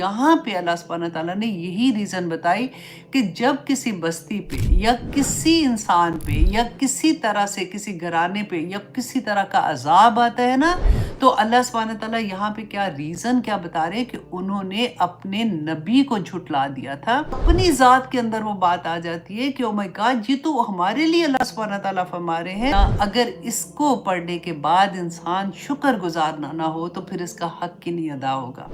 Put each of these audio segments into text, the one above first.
यहाँ पे अल्लाह सुब्हानहू व तआला ने यही रीज़न बताई कि जब किसी बस्ती पे या किसी इंसान पे या किसी तरह से किसी घराने पे या किसी तरह का अज़ाब आता है ना, तो अल्लाह सुब्हानहू व तआला यहाँ पे क्या रीज़न क्या बता रहे हैं कि उन्होंने अपने नबी को झुठला दिया था। अपनी ज़ात के अंदर वो बात आ जाती है कि ओ माय गॉड, ये तो हमारे लिए अल्लाह सुब्हानहू व तआला फरमा रहे हैं, अगर इसको पढ़ने के बाद इंसान शुक्रगुज़ार ना हो तो फिर इसका हक ही नहीं अदा होगा।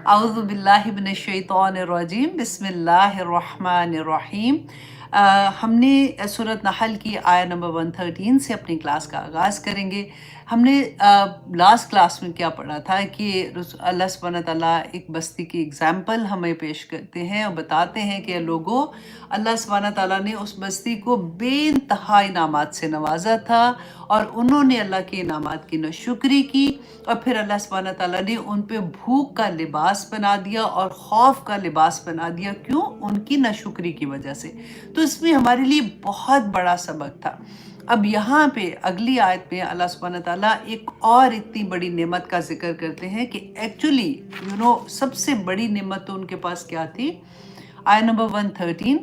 औज़ु बिल्लाहि मिनश शैतानिर रजीम, बिस्मिल्लाहिर रहमानिर रहीम। हमने सूरत नहल की आयत नंबर 113 से अपनी क्लास का आगाज़ करेंगे। हमने लास्ट क्लास में क्या पढ़ा था कि अल्लाह सुब्हानहू व तआला एक बस्ती की एग्ज़ाम्पल हमें पेश करते हैं और बताते हैं कि लोगों, अल्लाह सुब्हानहू व तआला ने उस बस्ती को बेइंतहा इनामात से नवाजा था और उन्होंने अल्लाह के इनामात की नाशुक्री की और फिर अल्लाह सुब्हानहू व तआला ने उन पे भूख का लिबास बना दिया और खौफ का लिबास बना दिया। क्यों? उनकी नाशुक्री की वजह से। तो इसमें हमारे लिए बहुत बड़ा सबक था। अब यहाँ पे अगली आयत में अल्लाह सुब्हानहू व तआला एक और इतनी बड़ी नेमत का जिक्र करते हैं कि एक्चुअली सबसे बड़ी नेमत तो उनके पास क्या थी। आयत नंबर 113,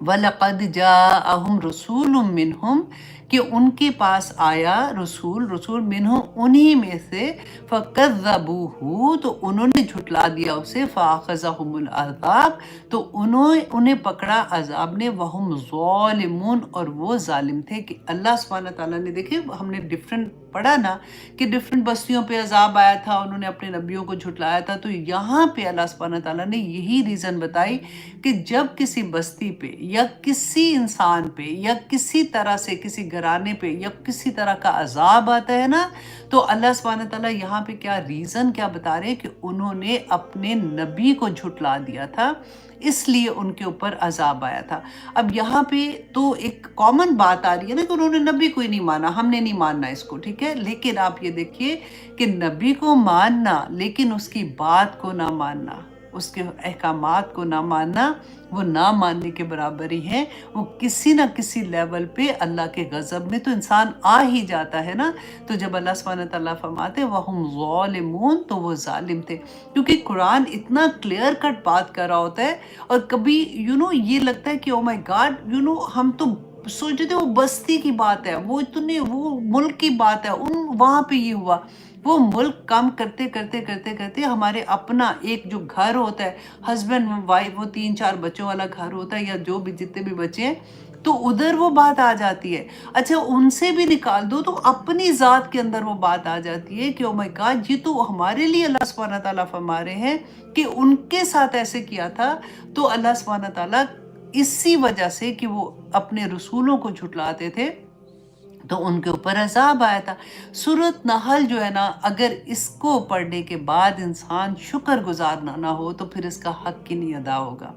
वलक़द जाअहुम रसूलुम मिनहुम, कि उनके पास आया रसूल मिनहुम, उन्हीं में से, फ़कज़्ज़बूहु, तो उन्होंने झुटला दिया उसे, फ़अख़ज़हुमुल अज़ाब, तो उन्हें पकड़ा अज़ाब ने, वहुम ज़ालिमून, और वो जालिम थे। कि अल्लाह सुब्हानहू व तआला ने, देखिए हमने डिफरेंट पढ़ा ना कि डिफरेंट बस्तियों पे अज़ाब आया था, उन्होंने अपने नबियों को झुटलाया था। तो यहाँ पे अल्लाह सुब्हानहू व तआला ने यही रीज़न बताई कि जब किसी बस्ती पे या किसी इंसान पे या किसी तरह से किसी घराने पे या किसी तरह का अज़ाब आता है ना, तो अल्लाह सुब्हानहू व तआला यहाँ पे क्या रीज़न क्या बता रहे हैं कि उन्होंने अपने नबी को झुटला दिया था, इसलिए उनके ऊपर अज़ाब आया था। अब यहाँ पे तो एक कॉमन बात आ रही है ना कि उन्होंने नबी को ही नहीं माना, हमने नहीं मानना इसको, ठीक है। लेकिन आप ये देखिए कि नबी को मानना लेकिन उसकी बात को ना मानना, उसके अहकामात को ना मानना, वो ना मानने के बराबर ही है। वो किसी ना किसी लेवल पे अल्लाह के गज़ब में तो इंसान आ ही जाता है ना। तो जब अल्लाह सुब्हानहू व तआला फरमाते वहुम ज़ालिमून, तो वो जालिम थे, क्योंकि कुरान इतना क्लियर कट बात कर रहा होता है। और कभी ये लगता है कि ओ माय गॉड, हम तो सोचते थे वो बस्ती की बात है, वो इतने वो मुल्क की बात है, वहाँ पे ये हुआ। वो मुल्क काम करते करते करते करते हमारे अपना एक जो घर होता है, हस्बैंड वाइफ, वो 3-4 बच्चों वाला घर होता है या जो भी जितने भी बच्चे हैं, तो उधर वो बात आ जाती है। अच्छा, उनसे भी निकाल दो तो अपनी ज़ात के अंदर वो बात आ जाती है कि ओ माय गॉड, ये तो हमारे लिए अल्लाह सुब्हानहू व तआला फरमा रहे हैं कि उनके साथ ऐसे किया था। तो अल्लाह सुब्हानहू व तआला इसी वजह से कि वो अपने रसूलों को झुटलाते थे तो उनके ऊपर अज़ाब आया था। सूरत नहल जो है ना, अगर इसको पढ़ने के बाद इंसान शुक्रगुज़ार ना हो तो फिर इसका हक ही नहीं अदा होगा।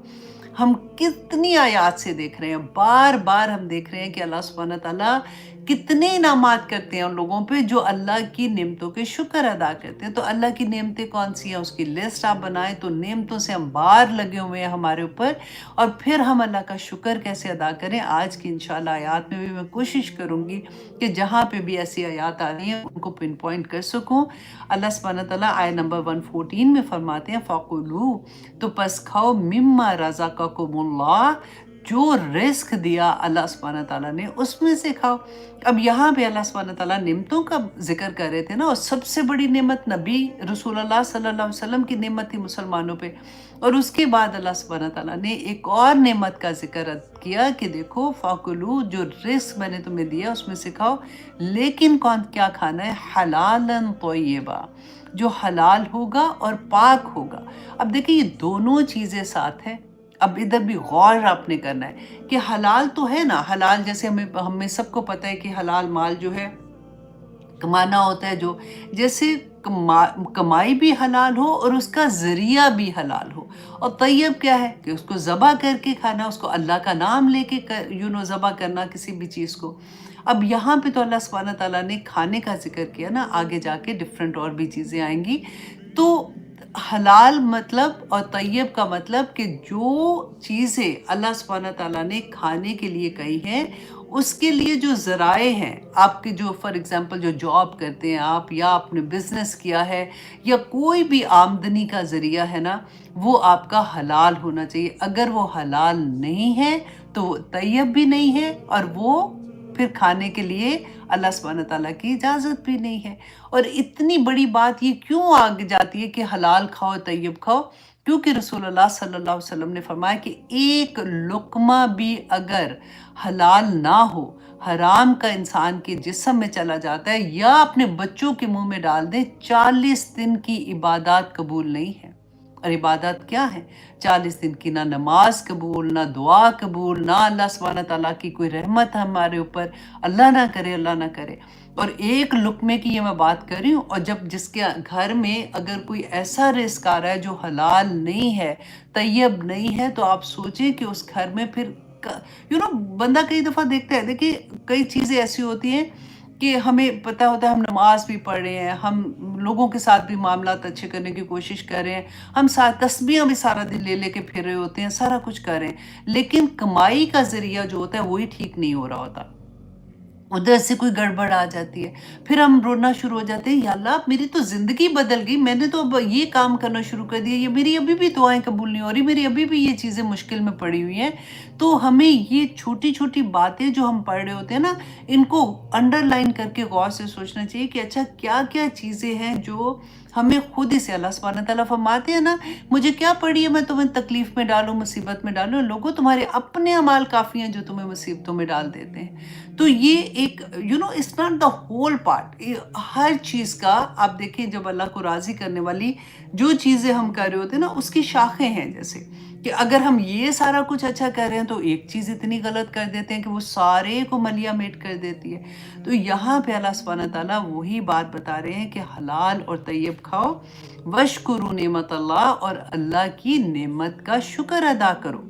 हम कितनी आयात से देख रहे हैं, बार बार हम देख रहे हैं कि अल्लाह सुब्हानहू व तआला कितने इनामात करते हैं उन लोगों पे जो अल्लाह की नेमतों के शुक्र अदा करते हैं। तो अल्लाह की नेमतें कौन सी हैं, उसकी लिस्ट आप बनाएं तो नेमतों से हम बार लगे हुए हैं हमारे ऊपर, और फिर हम अल्लाह का शुक्र कैसे अदा करें। आज की इंशाल्लाह आयात में भी मैं कोशिश करूँगी कि जहाँ पे भी ऐसी आयात आ रही हैं उनको पिन पॉइंट कर सकूँ। अल्लाह सुब्हानहू व तआला आयत नंबर 114 में फरमाते हैं, फ़कुलू, तो पस खाओ, मिम्मा रज़क़कुमुल्लाह, जो रिस्क दिया अल्लाह सुब्हानहू व तआला ने उसमें से खाओ। अब यहाँ पे अल्लाह सुब्हानहू व तआला नेमतों का जिक्र कर रहे थे ना, और सबसे बड़ी नेमत नबी रसूलुल्लाह सल्लल्लाहु अलैहि वसल्लम की नेमत थी मुसलमानों पे। और उसके बाद अल्लाह सुब्हानहू व तआला ने एक और नेमत का जिक्र किया कि देखो, फ़कुलू, जो रिस्क मैंने तुम्हें दिया उसमें से खाओ, लेकिन क्या खाना है, हलालन तय्यबा, जो हलाल होगा और पाक होगा। अब देखिए ये दोनों चीज़ें साथ हैं। अब इधर भी गौर आपने करना है कि हलाल तो है ना, हलाल जैसे हमें सबको पता है कि हलाल माल जो है कमाना होता है, जो जैसे कमाई भी हलाल हो और उसका ज़रिया भी हलाल हो। और तैयब क्या है कि उसको ज़बा करके खाना, उसको अल्लाह का नाम लेके ज़बा करना किसी भी चीज़ को। अब यहाँ पे तो अल्लाह सुब्हानहू व तआला ने खाने का जिक्र किया ना, आगे जाके डिफरेंट और भी चीज़ें आएंगी। तो हलाल मतलब और तैयब का मतलब कि जो चीज़ें अल्लाह सुब्हानहू व तआला ने खाने के लिए कही हैं اس کے لیے جو ذرائع ہیں آپ کے، جو فار ایگزامپل جو جاب کرتے ہیں آپ، یا آپ نے بزنس کیا ہے، یا کوئی بھی آمدنی کا ذریعہ ہے نا، وہ آپ کا حلال ہونا چاہیے. اگر وہ حلال نہیں ہے تو وہ طیب بھی نہیں ہے، اور وہ پھر کھانے کے لیے اللہ سبحانہ تعالیٰ کی اجازت بھی نہیں ہے. اور اتنی بڑی بات یہ کیوں آگے جاتی ہے کہ حلال کھاؤ طیب کھاؤ؟ کیونکہ رسول اللہ صلی اللہ علیہ وسلم نے فرمایا کہ ایک لقمہ بھی اگر حلال نہ ہو، حرام کا انسان کے جسم میں چلا جاتا ہے یا اپنے بچوں کے منہ میں ڈال دے، 40 دن کی عبادات قبول نہیں ہے. اور عبادت کیا ہے؟ 40 دن کی نہ نماز قبول، نہ دعا قبول، نہ اللہ سبحانہ تعالیٰ کی کوئی رحمت ہمارے اوپر، اللہ نہ کرے، اللہ نہ کرے. اور ایک لقمے کی یہ میں بات کر رہی ہوں، اور جب جس کے گھر میں اگر کوئی ایسا رزق آ رہا ہے جو حلال نہیں ہے، طیب نہیں ہے، تو آپ سوچیں کہ اس گھر میں پھر بندہ کئی دفعہ دیکھتا ہے. دیکھیں کئی چیزیں ایسی ہوتی ہیں کہ ہمیں پتہ ہوتا ہے، ہم نماز بھی پڑھ رہے ہیں، ہم لوگوں کے ساتھ بھی معاملات اچھے کرنے کی کوشش کر رہے ہیں، ہم تسبیحاں بھی سارا دن لے لے کے پھر رہے ہوتے ہیں، سارا کچھ کر رہے ہیں، لیکن کمائی کا ذریعہ جو ہوتا ہے وہی ٹھیک نہیں ہو رہا ہوتا. ادھر سے کوئی گڑبڑ آ جاتی ہے، پھر ہم رونا شروع ہو جاتے ہیں، یا اللہ میری تو زندگی بدل گئی، میں نے تو اب یہ کام کرنا شروع کر دیا، یہ میری ابھی بھی دعائیں قبول نہیں ہو رہی، میری ابھی بھی یہ چیزیں مشکل میں پڑی ہوئی ہیں. تو ہمیں یہ چھوٹی چھوٹی باتیں جو ہم پڑھ رہے ہوتے ہیں نا، ان کو انڈر لائن کر کے غور سے سوچنا چاہیے کہ اچھا کیا کیا چیزیں ہیں جو ہمیں خود ہی سے اللہ سبحانہ تعالیٰ فرماتے ہیں نا، مجھے کیا پڑی ہے میں تمہیں تکلیف میں ڈالوں، مصیبت میں ڈالوں، لوگوں تمہارے اپنے اعمال کافی ہیں جو تمہیں مصیبتوں میں ڈال دیتے ہیں. تو یہ ایک it's not the whole part. ہر چیز کا آپ دیکھیں، جب اللہ کو راضی کرنے والی جو چیزیں ہم کر رہے ہوتے ہیں نا، اس کی شاخیں ہیں. جیسے کہ اگر ہم یہ سارا کچھ اچھا کر رہے ہیں تو ایک چیز اتنی غلط کر دیتے ہیں کہ وہ سارے کو ملیا میٹ کر دیتی ہے. تو یہاں پہ اللہ سبحانہ تعالیٰ وہی بات بتا رہے ہیں کہ حلال اور طیب کھاؤ، وشکروا نعمت اللہ، اور اللہ کی نعمت کا شکر ادا کرو.